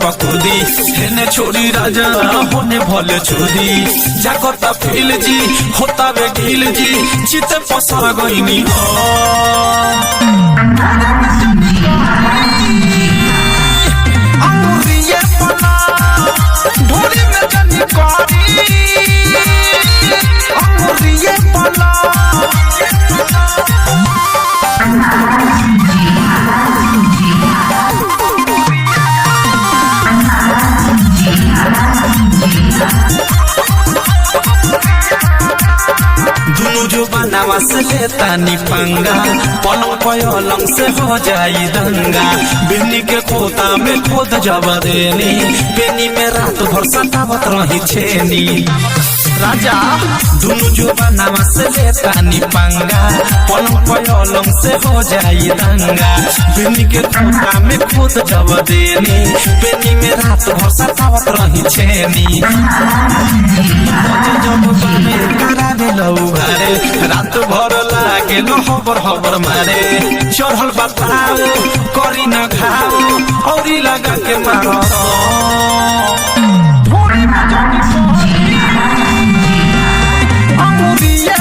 पकुदी हेने छोड़ी राजा होने भले छोड़ी जागता फील जी होता वे ढील जी चिते पसर गईनी जो बनावा से लेता नी पंगा पलंग पलंग से हो जाई दंगा बिन्नी के खोता में खोद जब देनी बेनी में रात भर सतावत रही छेनी राजा दोनों जो बनावा से लेता नी पंगा पलंग पलंग से हो जाई दंगा बिन्नी के खोता में खोद जब देनी बेनी में रात भर सतावत रही छेनी रात भर लागे न हबर हबर मारे चढ़ल बताओ करी न घाओ औरी लगा के मारो अंगुरिये